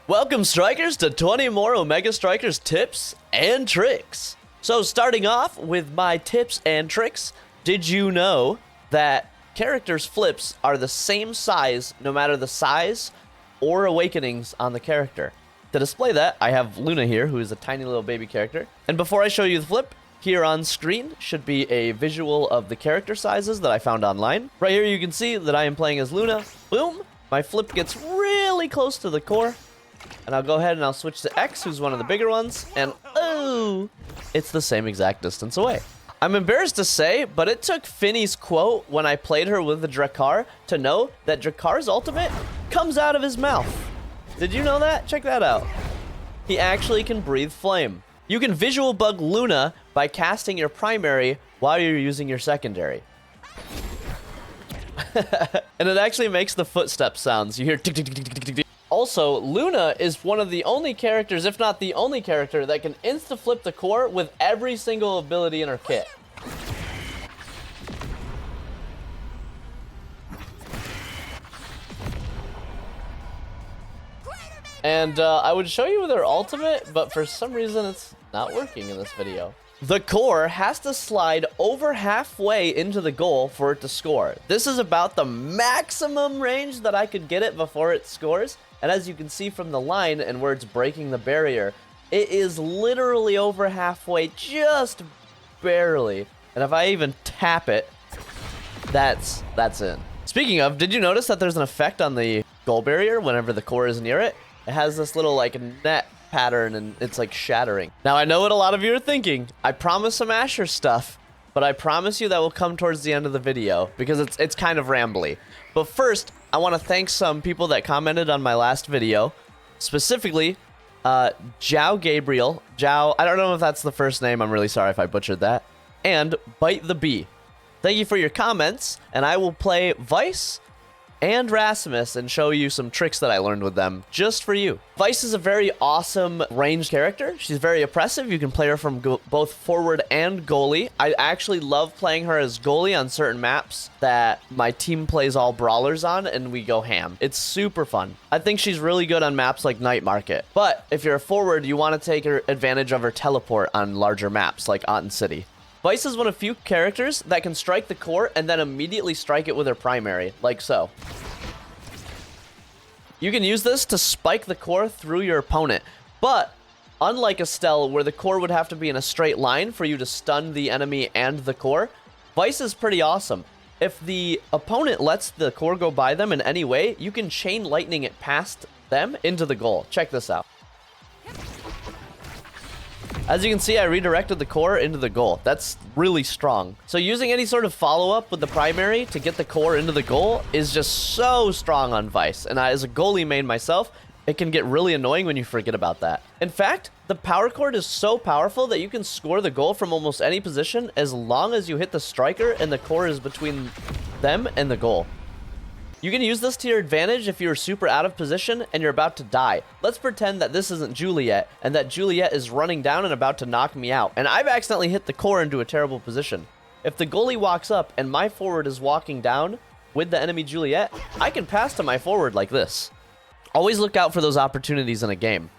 Welcome, Strikers, to 20 more Omega Strikers tips and tricks. So starting off with my tips and tricks, did you know that characters' flips are the same size no matter the size or awakenings on the character? To display that, I have Luna here, who is a tiny little baby character. And before I show you the flip, here on screen should be a visual of the character sizes that I found online. Right here you can see that I am playing as Luna. Boom! My flip gets really close to the core. And I'll go ahead and I'll switch to X, who's one of the bigger ones, and oh, it's the same exact distance away. I'm embarrassed to say, but it took Finny's quote when I played her with the Drek'ar to know that Drek'ar's ultimate comes out of his mouth. Did you know that? Check that out. He actually can breathe flame. You can visual bug Luna by casting your primary while you're using your secondary. And it actually makes the footstep sounds. You hear tick, tick, tick, tick, tick, tick. Also, Luna is one of the only characters, if not the only character, that can insta-flip the core with every single ability in her kit. And I would show you their ultimate, but for some reason it's not working in this video. The core has to slide over halfway into the goal for it to score. This is about the maximum range that I could get it before it scores. And as you can see from the line and where it's breaking the barrier, it is literally over halfway, just barely. And if I even tap it, that's in. Speaking of, did you notice that there's an effect on the goal barrier whenever the core is near it? It has this little like net pattern and it's like shattering. Now I know what a lot of you are thinking. I promise some Asher stuff, but I promise you that will come towards the end of the video because it's kind of rambly. But first, I want to thank some people that commented on my last video. Specifically, Jow Gabriel. Jow, I don't know if that's the first name. I'm really sorry if I butchered that. And Bite the Bee. Thank you for your comments, and I will play Vice and Rasmus and show you some tricks that I learned with them just for you. Vice is a very awesome ranged character. She's very oppressive. You can play her from both forward and goalie. I actually love playing her as goalie on certain maps that my team plays all brawlers on and we go ham. It's super fun. I think she's really good on maps like Night Market. But if you're a forward, you want to take advantage of her teleport on larger maps like Aten City. Vice is one of few characters that can strike the core and then immediately strike it with her primary, like so. You can use this to spike the core through your opponent, but unlike Estelle, where the core would have to be in a straight line for you to stun the enemy and the core, Vice is pretty awesome. If the opponent lets the core go by them in any way, you can chain lightning it past them into the goal. Check this out. As you can see, I redirected the core into the goal. That's really strong. So using any sort of follow-up with the primary to get the core into the goal is just so strong on Vice. And as a goalie main myself, it can get really annoying when you forget about that. In fact, the power chord is so powerful that you can score the goal from almost any position as long as you hit the striker and the core is between them and the goal. You can use this to your advantage if you're super out of position and you're about to die. Let's pretend that this isn't Juliet and that Juliet is running down and about to knock me out, and I've accidentally hit the core into a terrible position. If the goalie walks up and my forward is walking down with the enemy Juliet, I can pass to my forward like this. Always look out for those opportunities in a game.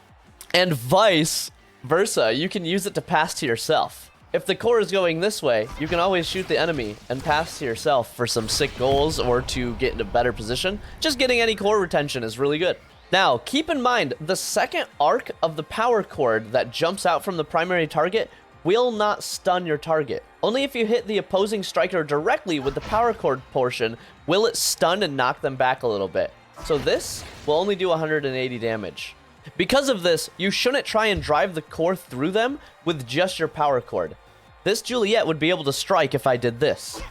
And vice versa, you can use it to pass to yourself. If the core is going this way, you can always shoot the enemy and pass to yourself for some sick goals or to get into better position. Just getting any core retention is really good. Now, keep in mind, the second arc of the power chord that jumps out from the primary target will not stun your target. Only if you hit the opposing striker directly with the power chord portion will it stun and knock them back a little bit. So this will only do 180 damage. Because of this, you shouldn't try and drive the core through them with just your power chord. This Juliet would be able to strike if I did this.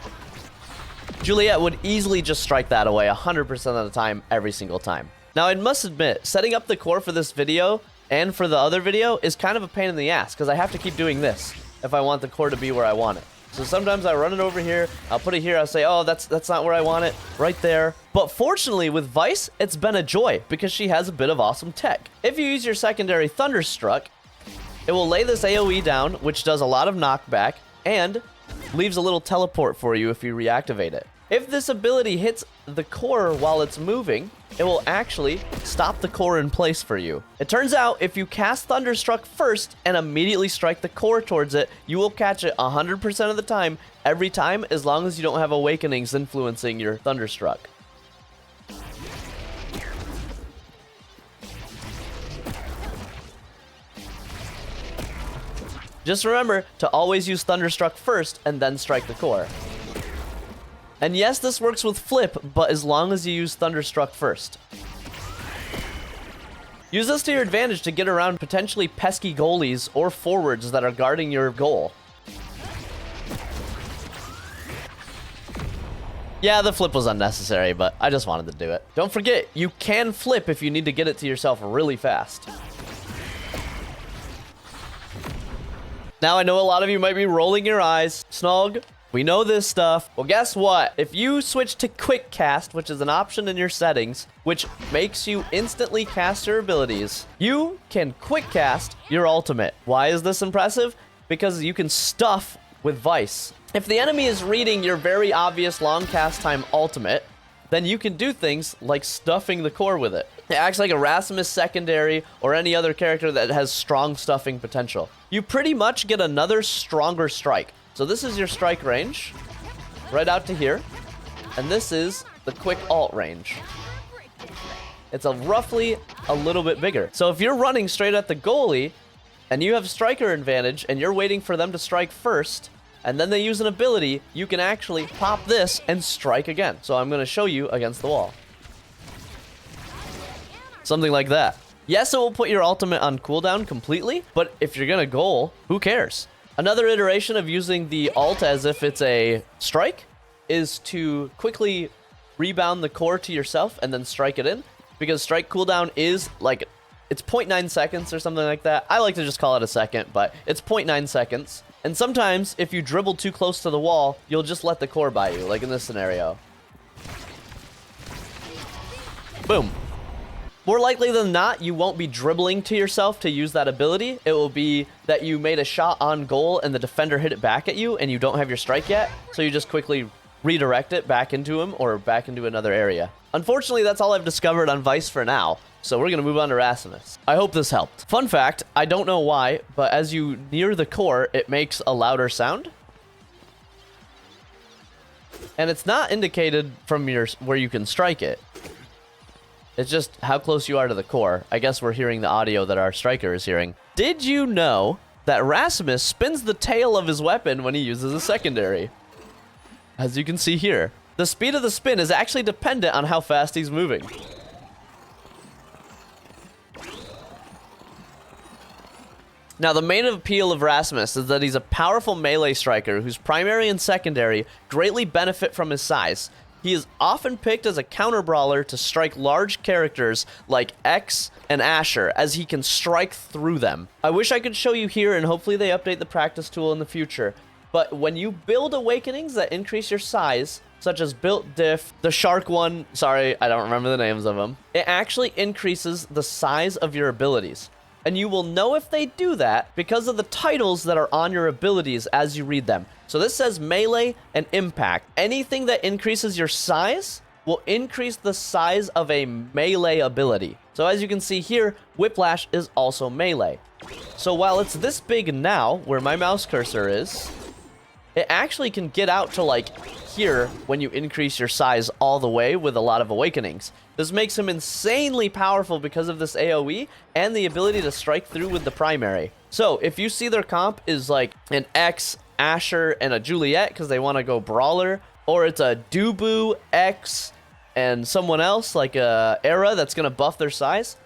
Juliet would easily just strike that away 100% of the time, every single time. Now, I must admit, setting up the core for this video and for the other video is kind of a pain in the ass because I have to keep doing this if I want the core to be where I want it. So sometimes I run it over here, I'll put it here, I'll say, oh, that's not where I want it, right there. But fortunately with Vice, it's been a joy because she has a bit of awesome tech. If you use your secondary Thunderstruck, it will lay this AoE down, which does a lot of knockback, and leaves a little teleport for you if you reactivate it. If this ability hits the core while it's moving, it will actually stop the core in place for you. It turns out if you cast Thunderstruck first and immediately strike the core towards it, you will catch it 100% of the time, every time, as long as you don't have Awakenings influencing your Thunderstruck. Just remember to always use Thunderstruck first and then strike the core. And yes, this works with Flip, but as long as you use Thunderstruck first. Use this to your advantage to get around potentially pesky goalies or forwards that are guarding your goal. Yeah, the flip was unnecessary, but I just wanted to do it. Don't forget, you can flip if you need to get it to yourself really fast. Now, I know a lot of you might be rolling your eyes. Snog, we know this stuff. Well, guess what? If you switch to Quick Cast, which is an option in your settings, which makes you instantly cast your abilities, you can Quick Cast your ultimate. Why is this impressive? Because you can stuff with Vice. If the enemy is reading your very obvious long cast time ultimate, then you can do things like stuffing the core with it. It acts like a Rasmus secondary or any other character that has strong stuffing potential. You pretty much get another stronger strike. So this is your strike range, right out to here. And this is the quick alt range. It's roughly a little bit bigger. So if you're running straight at the goalie, and you have striker advantage, and you're waiting for them to strike first, and then they use an ability, you can actually pop this and strike again. So I'm going to show you against the wall. Something like that. Yes, it will put your ultimate on cooldown completely, but if you're going to goal, who cares? Another iteration of using the ult as if it's a strike is to quickly rebound the core to yourself and then strike it in, because strike cooldown is like, it's 0.9 seconds or something like that. I like to just call it a second, but it's 0.9 seconds. And sometimes, if you dribble too close to the wall, you'll just let the core by you, like in this scenario. Boom. More likely than not, you won't be dribbling to yourself to use that ability. It will be that you made a shot on goal and the defender hit it back at you and you don't have your strike yet, so you just quickly redirect it back into him or back into another area. Unfortunately, that's all I've discovered on Vice for now, so we're going to move on to Rasmus. I hope this helped. Fun fact, I don't know why, but as you near the core, it makes a louder sound. And it's not indicated from where you can strike it. It's just how close you are to the core. I guess we're hearing the audio that our striker is hearing. Did you know that Rasmus spins the tail of his weapon when he uses a secondary? As you can see here, the speed of the spin is actually dependent on how fast he's moving. Now, the main appeal of Rasmus is that he's a powerful melee striker whose primary and secondary greatly benefit from his size. He is often picked as a counter-brawler to strike large characters like X and Asher, as he can strike through them. I wish I could show you here, and hopefully they update the practice tool in the future. But when you build awakenings that increase your size, such as Built Diff, the Shark one, sorry, I don't remember the names of them, it actually increases the size of your abilities. And you will know if they do that because of the titles that are on your abilities as you read them. So this says melee and impact. Anything that increases your size will increase the size of a melee ability. So as you can see here, Whiplash is also melee. So while it's this big now, where my mouse cursor is, it actually can get out to like here when you increase your size all the way with a lot of awakenings. This makes him insanely powerful because of this AoE and the ability to strike through with the primary. So if you see their comp is like an X, Asher, and a Juliet because they want to go brawler, or it's a Dubu, X, and someone else like a Era that's going to buff their size,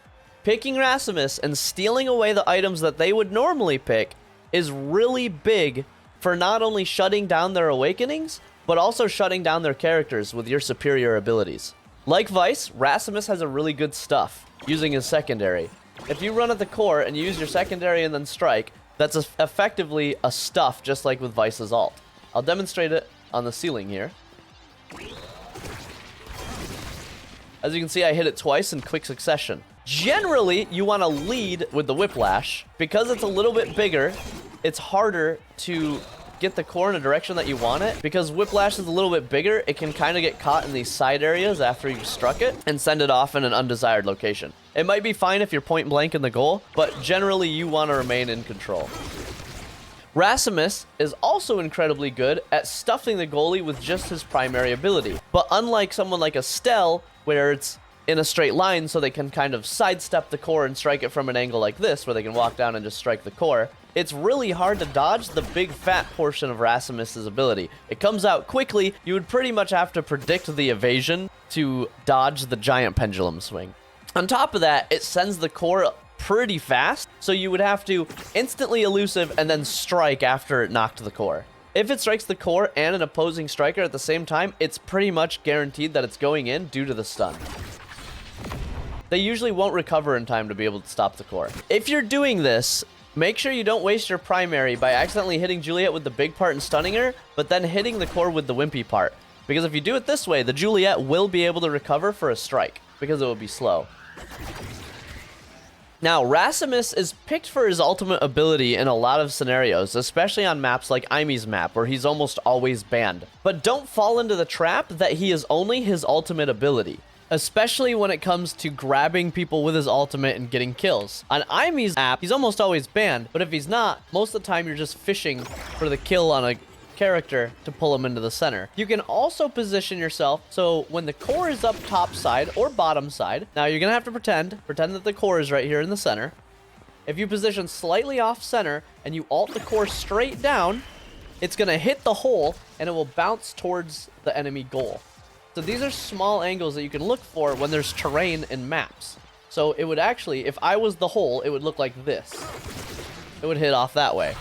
picking Rasmus and stealing away the items that they would normally pick is really big for not only shutting down their awakenings, but also shutting down their characters with your superior abilities. Like Vice, Rasmus has a really good stuff, using his secondary. If you run at the core and you use your secondary and then strike, that's effectively a stuff, just like with Vice's ult. I'll demonstrate it on the ceiling here. As you can see, I hit it twice in quick succession. Generally, you want to lead with the Whiplash. Because it's a little bit bigger, it's harder to get the core in a direction that you want it. Because Whiplash is a little bit bigger, it can kind of get caught in these side areas after you've struck it and send it off in an undesired location. It might be fine if you're point blank in the goal, but generally you want to remain in control. Rasmus is also incredibly good at stuffing the goalie with just his primary ability. But unlike someone like Estelle, where it's in a straight line so they can kind of sidestep the core and strike it from an angle like this, where they can walk down and just strike the core, it's really hard to dodge the big fat portion of Rasmus's ability. It comes out quickly. You would pretty much have to predict the evasion to dodge the giant pendulum swing. On top of that, it sends the core pretty fast, so you would have to instantly elusive and then strike after it knocked the core. If it strikes the core and an opposing striker at the same time, it's pretty much guaranteed that it's going in due to the stun. They usually won't recover in time to be able to stop the core. If you're doing this, make sure you don't waste your primary by accidentally hitting Juliet with the big part and stunning her, but then hitting the core with the wimpy part. Because if you do it this way, the Juliet will be able to recover for a strike, because it will be slow. Now, Rasmus is picked for his ultimate ability in a lot of scenarios, especially on maps like Imy's map, where he's almost always banned. But don't fall into the trap that he is only his ultimate ability, especially when it comes to grabbing people with his ultimate and getting kills. On Imy's app, he's almost always banned, but if he's not, most of the time you're just fishing for the kill on a character to pull him into the center. You can also position yourself so when the core is up top side or bottom side, now you're gonna have to pretend that the core is right here in the center. If you position slightly off center and you alt the core straight down, it's gonna hit the hole and it will bounce towards the enemy goal. So these are small angles that you can look for when there's terrain in maps. So it would actually, if I was the hole, it would look like this. It would hit off that way.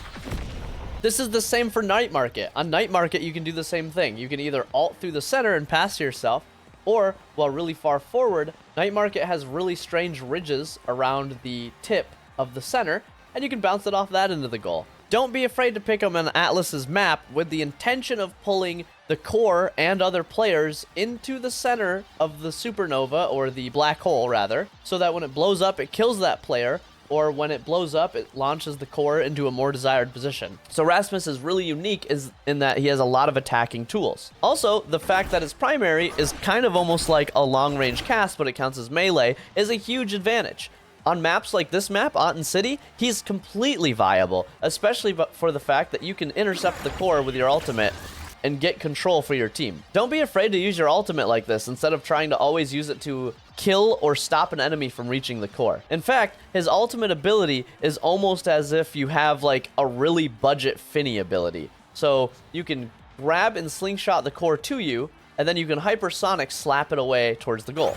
This is the same for Night Market. On Night Market, you can do the same thing. You can either alt through the center and pass to yourself, or, while really far forward, Night Market has really strange ridges around the tip of the center, and you can bounce it off that into the goal. Don't be afraid to pick up on Atlas's map with the intention of pulling the core and other players into the center of the supernova, or the black hole, rather, so that when it blows up, it kills that player, or when it blows up, it launches the core into a more desired position. So Rasmus is really unique in that he has a lot of attacking tools. Also, the fact that his primary is kind of almost like a long-range cast, but it counts as melee, is a huge advantage. On maps like this map, Aten City, he's completely viable, especially for the fact that you can intercept the core with your ultimate and get control for your team. Don't be afraid to use your ultimate like this instead of trying to always use it to kill or stop an enemy from reaching the core. In fact, his ultimate ability is almost as if you have like a really budget Finny ability. So you can grab and slingshot the core to you, and then you can hypersonic slap it away towards the goal.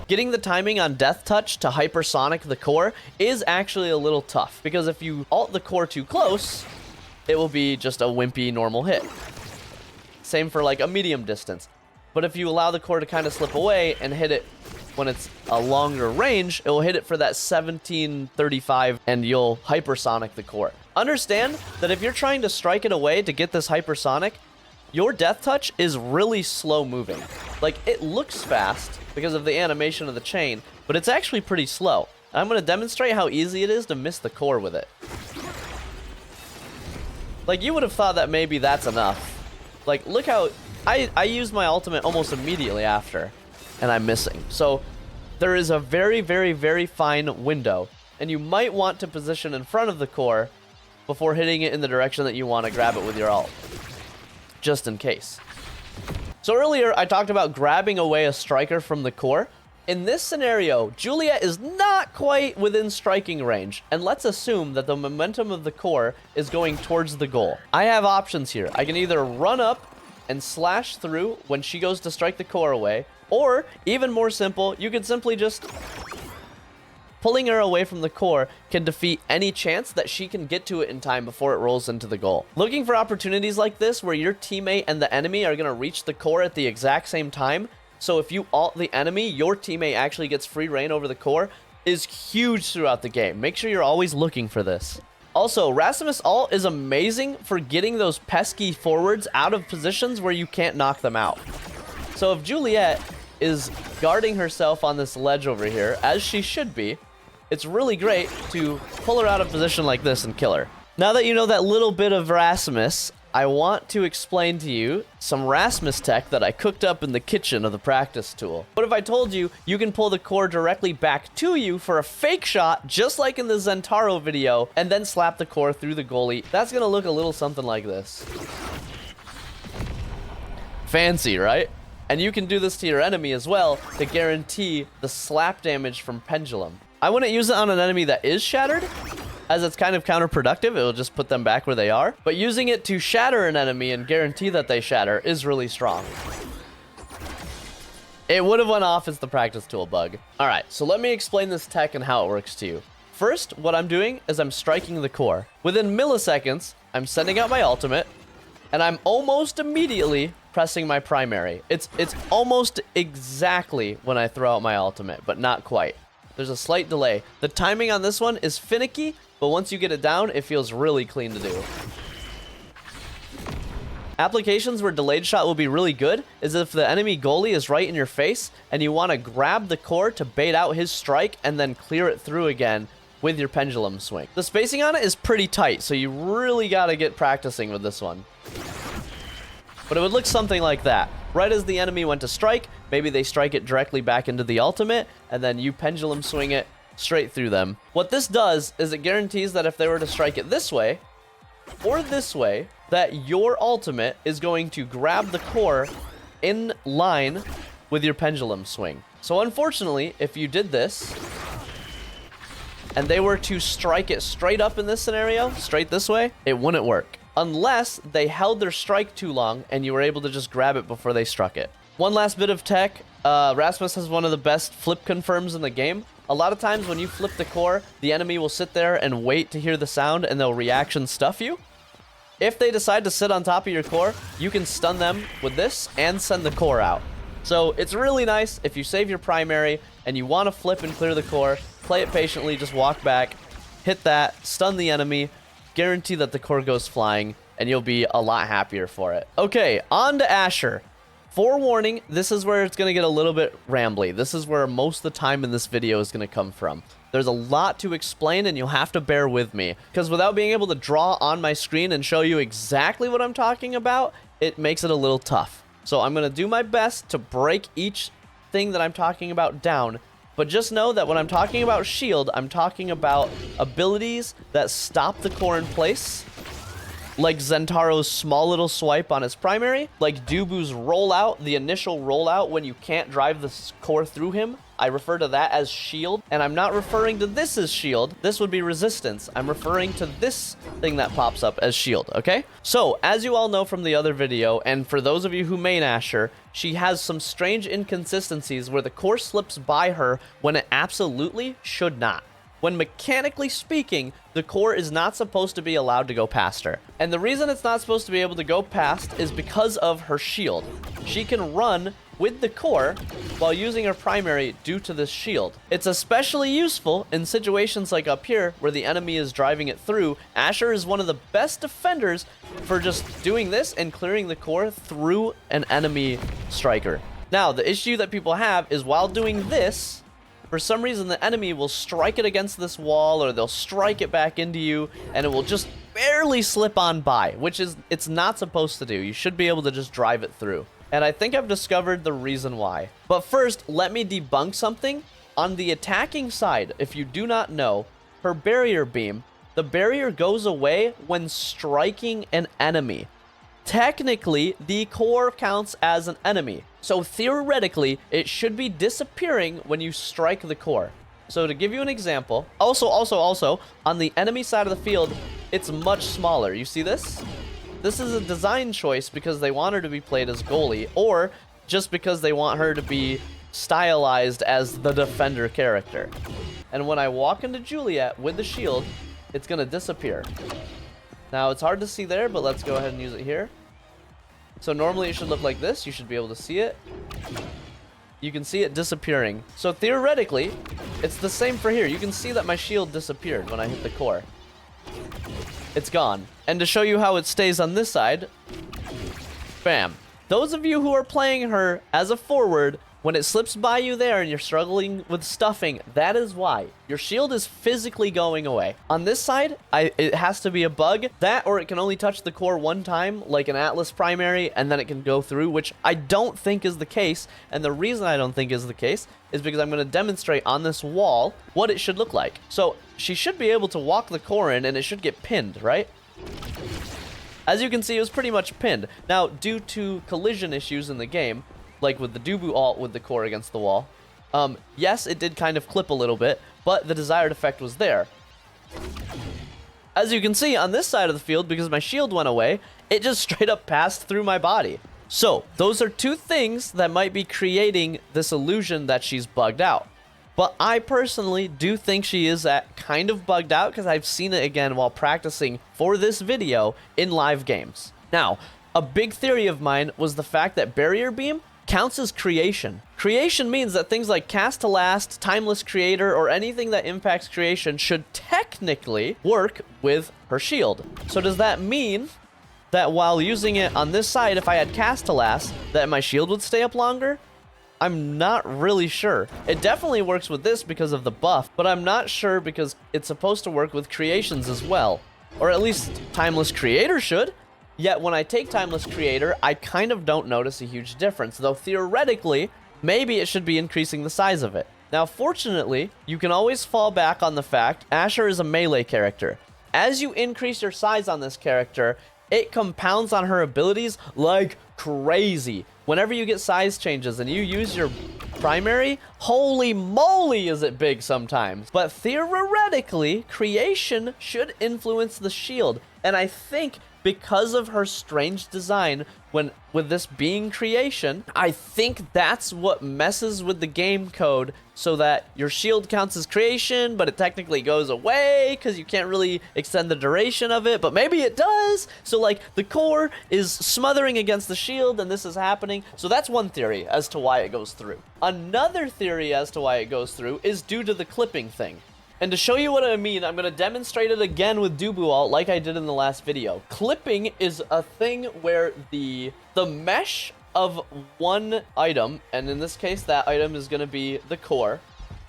Getting the timing on Death Touch to hypersonic the core is actually a little tough, because if you ult the core too close, it will be just a wimpy normal hit. Same for like a medium distance. But if you allow the core to kind of slip away and hit it when it's a longer range, it will hit it for that 1735 and you'll hypersonic the core. Understand that if you're trying to strike it away to get this hypersonic, your Death Touch is really slow moving. Like, it looks fast because of the animation of the chain, but it's actually pretty slow. I'm going to demonstrate how easy it is to miss the core with it. Like, you would have thought that maybe that's enough. Like, look how I used my ultimate almost immediately after, and I'm missing. So there is a very, very, very fine window, and you might want to position in front of the core before hitting it in the direction that you want to grab it with your ult, just in case. So earlier, I talked about grabbing away a striker from the core. In this scenario, Juliet is not quite within striking range, and let's assume that the momentum of the core is going towards the goal. I have options here. I can either run up and slash through when she goes to strike the core away, or, even more simple, you can simply just... Pulling her away from the core can defeat any chance that she can get to it in time before it rolls into the goal. Looking for opportunities like this where your teammate and the enemy are going to reach the core at the exact same time, so if you ult the enemy, your teammate actually gets free reign over the core, is huge throughout the game. Make sure you're always looking for this. Also, Rasmus ult is amazing for getting those pesky forwards out of positions where you can't knock them out. So if Juliet is guarding herself on this ledge over here, as she should be, it's really great to pull her out of position like this and kill her. Now that you know that little bit of Rasmus, I want to explain to you some Rasmus tech that I cooked up in the kitchen of the practice tool. What if I told you you can pull the core directly back to you for a fake shot, just like in the Zentaro video, and then slap the core through the goalie? That's gonna look a little something like this. Fancy, right? And you can do this to your enemy as well to guarantee the slap damage from Pendulum. I wouldn't use it on an enemy that is shattered, as it's kind of counterproductive. It will just put them back where they are. But using it to shatter an enemy and guarantee that they shatter is really strong. It would have went off as the practice tool bug. All right, so let me explain this tech and how it works to you. First, what I'm doing is I'm striking the core. Within milliseconds, I'm sending out my ultimate, and I'm almost immediately pressing my primary. It's almost exactly when I throw out my ultimate, but not quite. There's a slight delay. The timing on this one is finicky, but once you get it down, it feels really clean to do. Applications where delayed shot will be really good is if the enemy goalie is right in your face and you want to grab the core to bait out his strike and then clear it through again with your pendulum swing. The spacing on it is pretty tight, so you really got to get practicing with this one. But it would look something like that. Right as the enemy went to strike, maybe they strike it directly back into the ultimate, and then you pendulum swing it straight through them. What this does is it guarantees that if they were to strike it this way, or this way, that your ultimate is going to grab the core in line with your pendulum swing. So unfortunately, if you did this, and they were to strike it straight up in this scenario, straight this way, it wouldn't work. Unless they held their strike too long and you were able to just grab it before they struck it. One last bit of tech, Rasmus has one of the best flip confirms in the game. A lot of times when you flip the core, the enemy will sit there and wait to hear the sound and they'll reaction stuff you. If they decide to sit on top of your core, you can stun them with this and send the core out. So it's really nice if you save your primary and you want to flip and clear the core, play it patiently, just walk back, hit that, stun the enemy, guarantee that the core goes flying, and you'll be a lot happier for it. Okay, on to Asher. Forewarning, this is where it's going to get a little bit rambly. This is where most of the time in this video is going to come from. There's a lot to explain, and you'll have to bear with me, because without being able to draw on my screen and show you exactly what I'm talking about, it makes it a little tough. So I'm going to do my best to break each thing that I'm talking about down. But just know that when I'm talking about shield, I'm talking about abilities that stop the core in place, like Zentaro's small little swipe on his primary, like Dubu's rollout, the initial rollout when you can't drive the core through him. I refer to that as shield, and I'm not referring to this as shield. This would be resistance. I'm referring to this thing that pops up as shield, okay? So, as you all know from the other video, and for those of you who main Asher, she has some strange inconsistencies where the core slips by her when it absolutely should not. When mechanically speaking, the core is not supposed to be allowed to go past her. And the reason it's not supposed to be able to go past is because of her shield. She can run with the core while using her primary due to this shield. It's especially useful in situations like up here where the enemy is driving it through. Asher is one of the best defenders for just doing this and clearing the core through an enemy striker. Now, the issue that people have is while doing this, for some reason the enemy will strike it against this wall or they'll strike it back into you and it will just barely slip on by, which is it's not supposed to do. You should be able to just drive it through. And I think I've discovered the reason why. But first, let me debunk something. On the attacking side, if you do not know, her barrier beam, the barrier goes away when striking an enemy. Technically, the core counts as an enemy. So theoretically, it should be disappearing when you strike the core. So to give you an example, also, on the enemy side of the field, it's much smaller. You see this? This is a design choice because they want her to be played as goalie, or just because they want her to be stylized as the defender character. And when I walk into Juliet with the shield, it's going to disappear. Now, it's hard to see there, but let's go ahead and use it here. So normally it should look like this. You should be able to see it. You can see it disappearing. So theoretically, it's the same for here. You can see that my shield disappeared when I hit the core. It's gone. And to show you how it stays on this side, bam. Those of you who are playing her as a forward When it slips by you there and you're struggling with stuffing, that is why. Your shield is physically going away. On this side, it has to be a bug. That, or it can only touch the core one time, like an Atlas primary, and then it can go through, which I don't think is the case. And the reason I don't think is the case is because I'm going to demonstrate on this wall what it should look like. So she should be able to walk the core in, and it should get pinned, right? As you can see, it was pretty much pinned. Now, due to collision issues in the game, like with the Dubu ult with the core against the wall, yes, it did kind of clip a little bit, but the desired effect was there. As you can see on this side of the field, because my shield went away, it just straight up passed through my body. So those are two things that might be creating this illusion that she's bugged out. But I personally do think she is kind of bugged out, because I've seen it again while practicing for this video in live games. Now, a big theory of mine was the fact that Barrier Beam counts as creation. Creation means that things like Cast to Last, Timeless Creator, or anything that impacts creation should technically work with her shield. So does that mean that while using it on this side, if I had Cast to Last, that my shield would stay up longer? I'm not really sure. It definitely works with this because of the buff, but I'm not sure because it's supposed to work with creations as well. Or at least Timeless Creator should. Yet when I take Timeless Creator, I kind of don't notice a huge difference, though theoretically, maybe it should be increasing the size of it. Now, fortunately, you can always fall back on the fact Asher is a melee character. As you increase your size on this character, it compounds on her abilities like crazy. Whenever you get size changes and you use your primary, holy moly is it big sometimes. But theoretically, creation should influence the shield. And I think because of her strange design, with this being creation, I think that's what messes with the game code so that your shield counts as creation, but it technically goes away because you can't really extend the duration of it, but maybe it does. So like the core is smothering against the shield and this is happening. So that's one theory as to why it goes through. Another theory as to why it goes through is due to the clipping thing. And to show you what I mean, I'm going to demonstrate it again with Dubu ult like I did in the last video. Clipping is a thing where the mesh of one item, and in this case that item is going to be the core,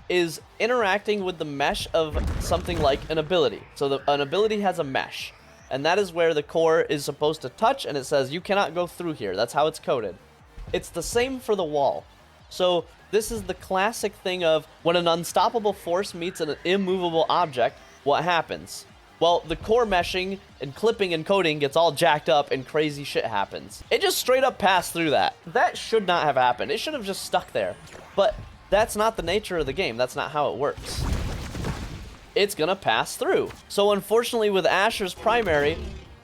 is interacting with the mesh of something like an ability. So an ability has a mesh, and that is where the core is supposed to touch, and it says you cannot go through here. That's how it's coded. It's the same for the wall. So this is the classic thing of when an unstoppable force meets an immovable object, what happens? Well, the core meshing and clipping and coding gets all jacked up and crazy shit happens. It just straight up passed through that. That should not have happened. It should have just stuck there. But that's not the nature of the game. That's not how it works. It's gonna pass through. So unfortunately with Asher's primary,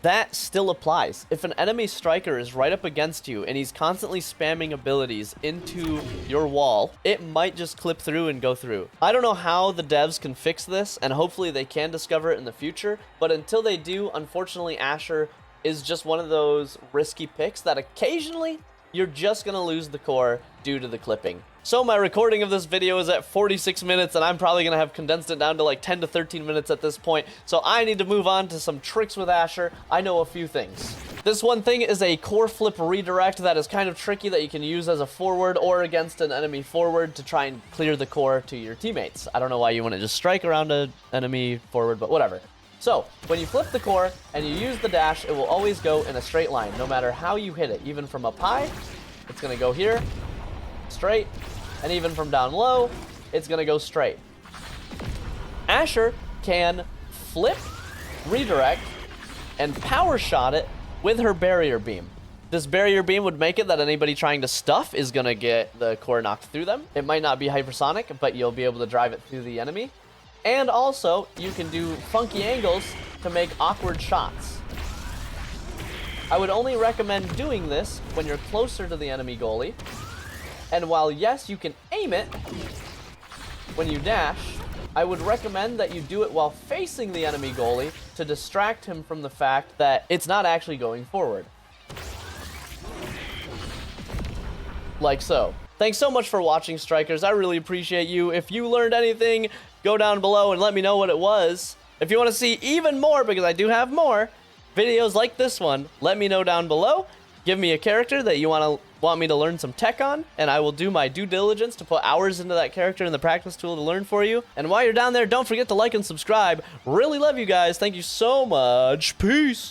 that still applies. If an enemy striker is right up against you and he's constantly spamming abilities into your wall, it might just clip through and go through. I don't know how the devs can fix this, and hopefully they can discover it in the future, but until they do, unfortunately Asher is just one of those risky picks that occasionally you're just gonna lose the core due to the clipping. So my recording of this video is at 46 minutes, and I'm probably gonna have condensed it down to like 10 to 13 minutes at this point. So I need to move on to some tricks with Asher. I know a few things. This one thing is a core flip redirect that is kind of tricky that you can use as a forward or against an enemy forward to try and clear the core to your teammates. I don't know why you wanna just strike around an enemy forward, but whatever. So, when you flip the core and you use the dash, it will always go in a straight line, no matter how you hit it. Even from up high, it's gonna go here, straight, and even from down low, it's gonna go straight. Asher can flip, redirect, and power shot it with her barrier beam. This barrier beam would make it that anybody trying to stuff is gonna get the core knocked through them. It might not be hypersonic, but you'll be able to drive it through the enemy. And also, you can do funky angles to make awkward shots. I would only recommend doing this when you're closer to the enemy goalie. And while yes, you can aim it when you dash, I would recommend that you do it while facing the enemy goalie to distract him from the fact that it's not actually going forward. Like so. Thanks so much for watching, Strikers. I really appreciate you. If you learned anything, go down below and let me know what it was. If you want to see even more, because I do have more videos like this one, let me know down below. Give me a character that you want me to learn some tech on, and I will do my due diligence to put hours into that character in the practice tool to learn for you. And while you're down there, don't forget to like and subscribe. Really love you guys. Thank you so much. Peace.